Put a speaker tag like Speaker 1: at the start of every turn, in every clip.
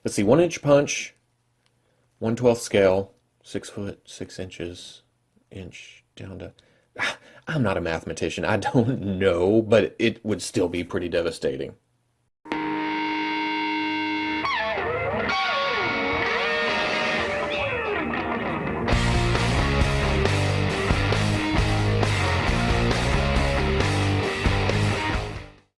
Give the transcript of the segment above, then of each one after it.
Speaker 1: Let's see, 1 inch punch, 1/12 scale, 6 foot 6 inches, inch down to. I'm not a mathematician. I don't know, but it would still be pretty devastating.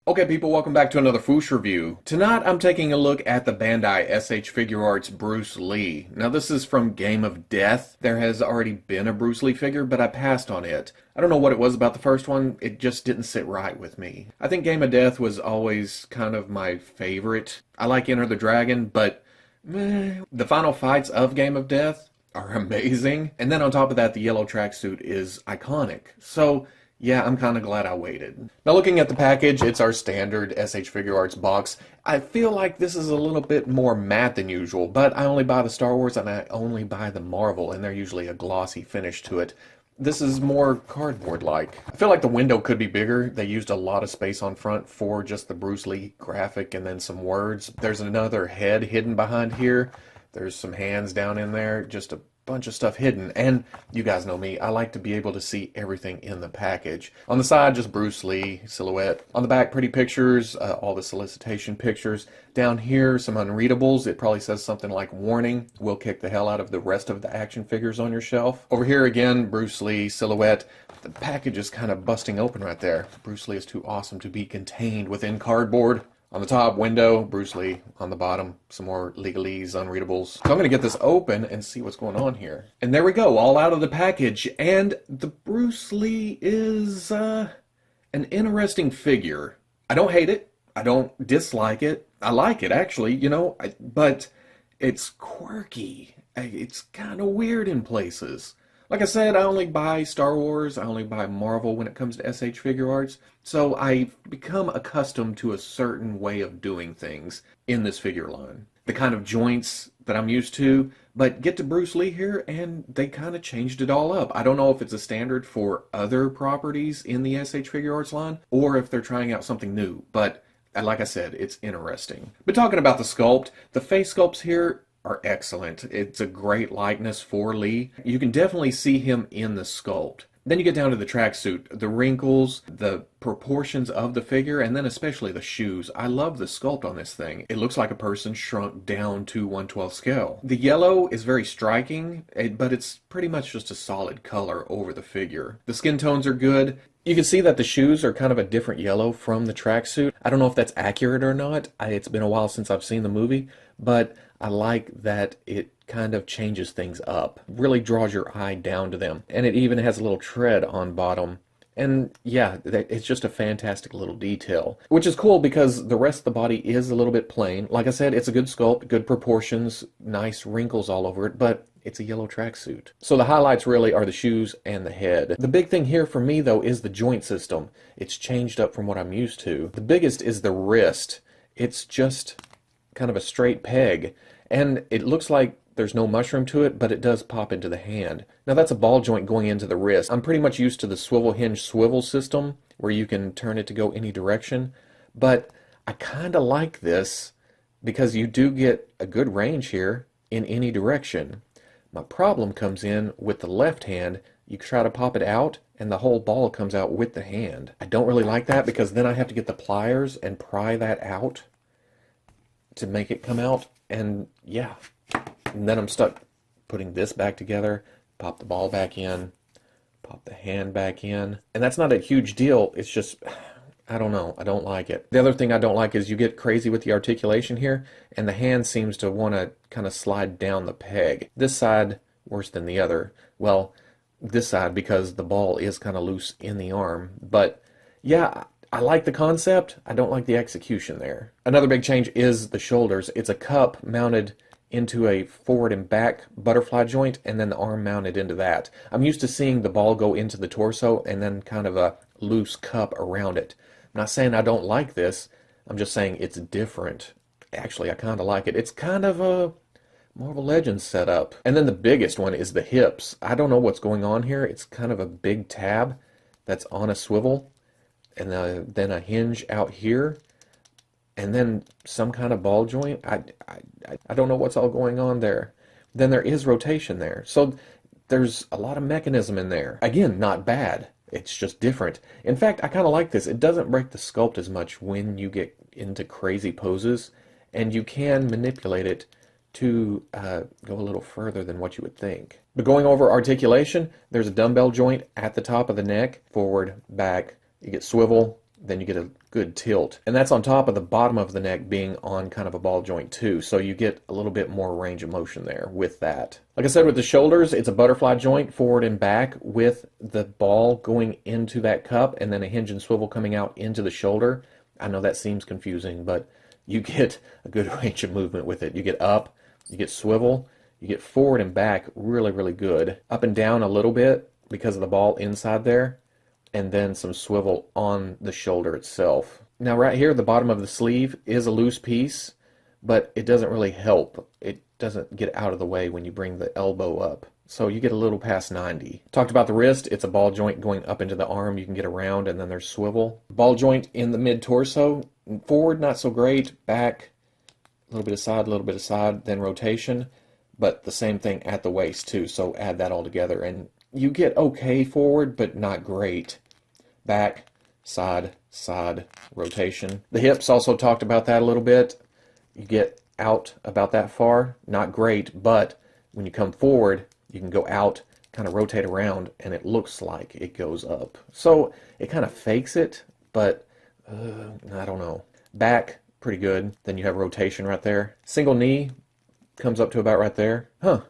Speaker 1: Okay people, welcome back to another Fwoosh review. Tonight I'm taking a look at the Bandai SH Figuarts Bruce Lee. Now this is from Game of Death. There has already been a Bruce Lee figure, but I passed on it. I don't know what it was about the first one, it just didn't sit right with me. I think Game of Death was always kind of my favorite. I like Enter the Dragon, but the final fights of Game of Death are amazing. And then on top of that, the yellow tracksuit is iconic. So yeah, I'm kind of glad I waited. Now looking at the package, it's our standard SH Figuarts box. I feel like this is a little bit more matte than usual, but I only buy the Star Wars and I only buy the Marvel, and they're usually a glossy finish to it. This is more cardboard-like. I feel like the window could be bigger. They used a lot of space on front for just the Bruce Lee graphic and then some words. There's another head hidden behind here. There's some hands down in there, just a bunch of stuff hidden, and you guys know me, I like to be able to see everything in the package. On the side, just Bruce Lee silhouette. On the back, pretty pictures, all the solicitation pictures. Down here, some unreadables. It probably says something like, warning, will kick the hell out of the rest of the action figures on your shelf. Over here again, Bruce Lee silhouette. The package is kind of busting open right there. Bruce Lee is too awesome to be contained within cardboard. On the top, window, Bruce Lee. On the bottom, some more legalese, unreadables. So I'm going to get this open and see what's going on here. And there we go, all out of the package. And the Bruce Lee is an interesting figure. I don't hate it. I don't dislike it. I like it, actually, you know, but it's quirky. It's kind of weird in places. Like I said, I only buy Star Wars, I only buy Marvel when it comes to SH Figuarts, so I've become accustomed to a certain way of doing things in this figure line. The kind of joints that I'm used to, but get to Bruce Lee here and they kind of changed it all up. I don't know if it's a standard for other properties in the SH Figuarts line, or if they're trying out something new, but like I said, it's interesting. But talking about the sculpt, the face sculpts here are excellent. It's a great likeness for Lee. You can definitely see him in the sculpt. Then you get down to the tracksuit, the wrinkles, the proportions of the figure, and then especially the shoes. I love the sculpt on this thing. It looks like a person shrunk down to 1/12 scale. The yellow is very striking, but it's pretty much just a solid color over the figure. The skin tones are good. You can see that the shoes are kind of a different yellow from the tracksuit. I don't know if that's accurate or not. It's been a while since I've seen the movie, but I like that it kind of changes things up. Really draws your eye down to them. And it even has a little tread on bottom. And yeah, it's just a fantastic little detail. Which is cool because the rest of the body is a little bit plain. Like I said, it's a good sculpt, good proportions, nice wrinkles all over it, but it's a yellow tracksuit. So the highlights really are the shoes and the head. The big thing here for me though is the joint system. It's changed up from what I'm used to. The biggest is the wrist. It's just kind of a straight peg. And it looks like there's no mushroom to it, but it does pop into the hand. Now that's a ball joint going into the wrist. I'm pretty much used to the swivel hinge swivel system where you can turn it to go any direction, but I kind of like this because you do get a good range here in any direction. My problem comes in with the left hand. You try to pop it out and the whole ball comes out with the hand. I don't really like that because then I have to get the pliers and pry that out to make it come out, and yeah. And then I'm stuck putting this back together, pop the ball back in, pop the hand back in. And that's not a huge deal, it's just, I don't know, I don't like it. The other thing I don't like is you get crazy with the articulation here, and the hand seems to want to kind of slide down the peg. This side, worse than the other. Well, this side because the ball is kind of loose in the arm. But yeah, I like the concept, I don't like the execution there. Another big change is the shoulders. It's a cup mounted into a forward and back butterfly joint, and then the arm mounted into that. I'm used to seeing the ball go into the torso and then kind of a loose cup around it. I'm not saying I don't like this, I'm just saying it's different. Actually, I kind of like it. It's kind of a Marvel Legends setup. And then the biggest one is the hips. I don't know what's going on here. It's kind of a big tab that's on a swivel, and then a hinge out here. and then some kind of ball joint. I don't know what's all going on there. Then there is rotation there. So there's a lot of mechanism in there. Again, not bad. It's just different. In fact, I kind of like this. It doesn't break the sculpt as much when you get into crazy poses, and you can manipulate it to go a little further than what you would think. But going over articulation, there's a dumbbell joint at the top of the neck, forward, back. You get swivel, then you get a good tilt. And that's on top of the bottom of the neck being on kind of a ball joint too. So you get a little bit more range of motion there with that. Like I said, with the shoulders, it's a butterfly joint forward and back with the ball going into that cup and then a hinge and swivel coming out into the shoulder. I know that seems confusing, but you get a good range of movement with it. You get up, you get swivel, you get forward and back really, really good. Up and down a little bit because of the ball inside there, and then some swivel on the shoulder itself. Now right here, the bottom of the sleeve is a loose piece, but it doesn't really help. It doesn't get out of the way when you bring the elbow up. So you get a little past 90. Talked about the wrist. It's a ball joint going up into the arm. You can get around, and then there's swivel. Ball joint in the mid-torso. Forward, not so great. Back, a little bit of side, then rotation. But the same thing at the waist, too. So add that all together, and you get okay forward, but not great. Back, side, rotation. The hips, also talked about that a little bit. You get out about that far. Not great, but when you come forward, you can go out, kind of rotate around, and it looks like it goes up. So it kind of fakes it, but I don't know. Back, pretty good. Then you have rotation right there. Single knee comes up to about right there.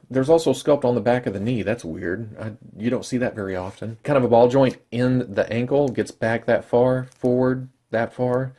Speaker 1: There's also sculpt on the back of the knee. That's weird. You don't see that very often. Kind of a ball joint in the ankle, gets back that far, forward that far.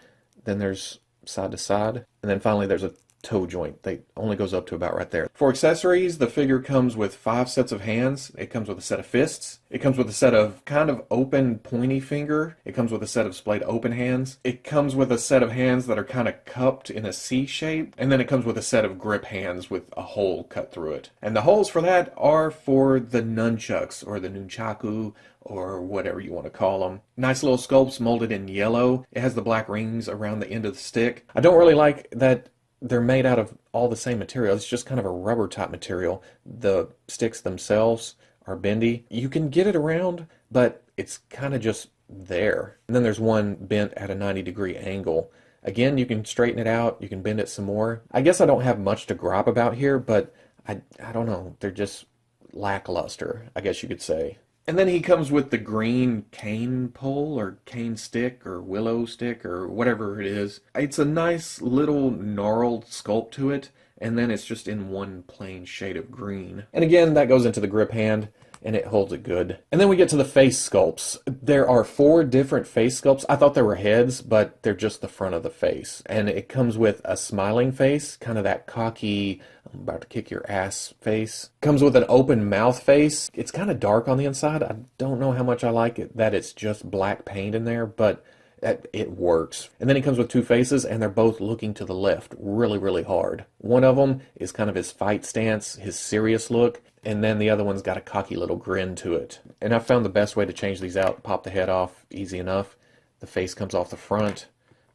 Speaker 1: Then there's side to side. And then finally there's a toe joint. They only goes up to about right there. For accessories, the figure comes with 5 sets of hands. It comes with a set of fists. It comes with a set of kind of open pointy finger. It comes with a set of splayed open hands. It comes with a set of hands that are kind of cupped in a C shape. And then it comes with a set of grip hands with a hole cut through it. And the holes for that are for the nunchucks or the nunchaku or whatever you want to call them. Nice little sculpts molded in yellow. It has the black rings around the end of the stick. I don't really like that they're made out of all the same material. It's just kind of a rubber type material. The sticks themselves are bendy. You can get it around, but it's kind of just there. And then there's one bent at a 90-degree angle. Again, you can straighten it out. You can bend it some more. I guess I don't have much to gripe about here, but I don't know. They're just lackluster, I guess you could say. And then he comes with the green cane pole or cane stick or willow stick or whatever it is. It's a nice little gnarled sculpt to it, and then it's just in one plain shade of green. And again, that goes into the grip hand, and it holds it good. And then we get to the face sculpts. There are 4 different face sculpts. I thought they were heads, but they're just the front of the face. And it comes with a smiling face, kind of that cocky, I'm about to kick your ass face. Comes with an open mouth face. It's kind of dark on the inside. I don't know how much I like it, that it's just black paint in there, but it works. And then he comes with 2 faces, and they're both looking to the left really, really hard. One of them is kind of his fight stance, his serious look, and then the other one's got a cocky little grin to it. And I found the best way to change these out. Pop the head off, easy enough. The face comes off the front,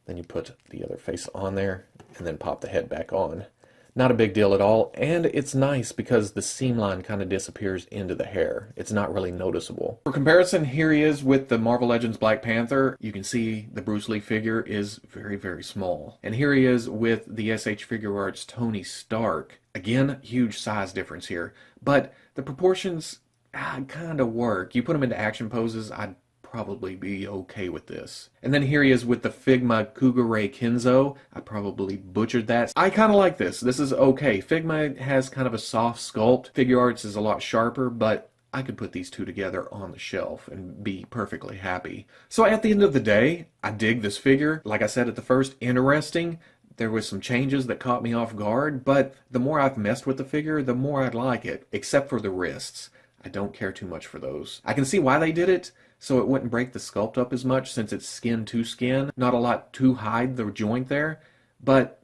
Speaker 1: then you put the other face on there, and then pop the head back on. Not a big deal at all, and it's nice because the seam line kind of disappears into the hair. It's not really noticeable. For comparison, here he is with the Marvel Legends Black Panther. You can see the Bruce Lee figure is very, very small. And here he is with the SH Figuarts Tony Stark. Again, huge size difference here, but the proportions kind of work. You put them into action poses, I'd probably be okay with this. And then here he is with the Figma Kugure Kenzo. I probably butchered that. I kind of like this. This is okay. Figma has kind of a soft sculpt. Figuarts is a lot sharper, but I could put these two together on the shelf and be perfectly happy. So at the end of the day, I dig this figure. Like I said at the first, interesting. There was some changes that caught me off guard, but the more I've messed with the figure, the more I'd like it, except for the wrists. I don't care too much for those. I can see why they did it, so it wouldn't break the sculpt up as much since it's skin to skin. Not a lot to hide the joint there, but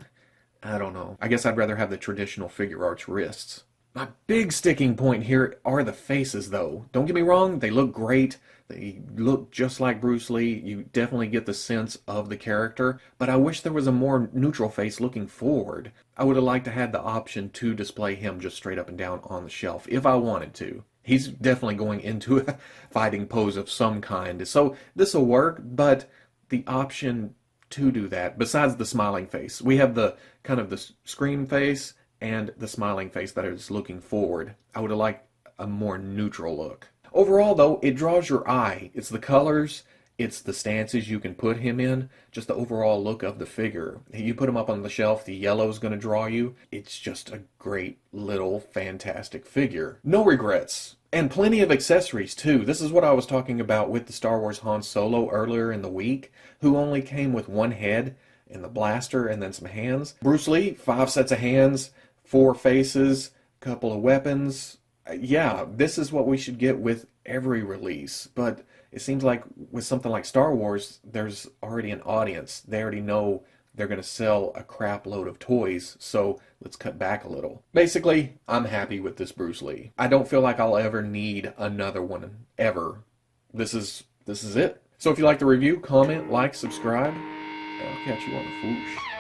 Speaker 1: I don't know. I guess I'd rather have the traditional Figuarts wrists. My big sticking point here are the faces, though. Don't get me wrong, they look great. They look just like Bruce Lee. You definitely get the sense of the character, but I wish there was a more neutral face looking forward. I would have liked to have the option to display him just straight up and down on the shelf if I wanted to. He's definitely going into a fighting pose of some kind, so this will work, but the option to do that, besides the smiling face, we have the kind of the scream face and the smiling face that is looking forward. I would have liked a more neutral look. Overall, though, it draws your eye. It's the colors, it's the stances you can put him in, just the overall look of the figure. You put him up on the shelf, the yellow is going to draw you. It's just a great little fantastic figure. No regrets. And plenty of accessories, too. This is what I was talking about with the Star Wars Han Solo earlier in the week, who only came with one head and the blaster and then some hands. Bruce Lee, 5 sets of hands, 4 faces, couple of weapons. Yeah, this is what we should get with every release, but it seems like with something like Star Wars, there's already an audience. They already know they're going to sell a crap load of toys, so let's cut back a little. Basically, I'm happy with this Bruce Lee. I don't feel like I'll ever need another one, ever. This is it. So if you like the review, comment, like, subscribe, and I'll catch you on the Fwoosh.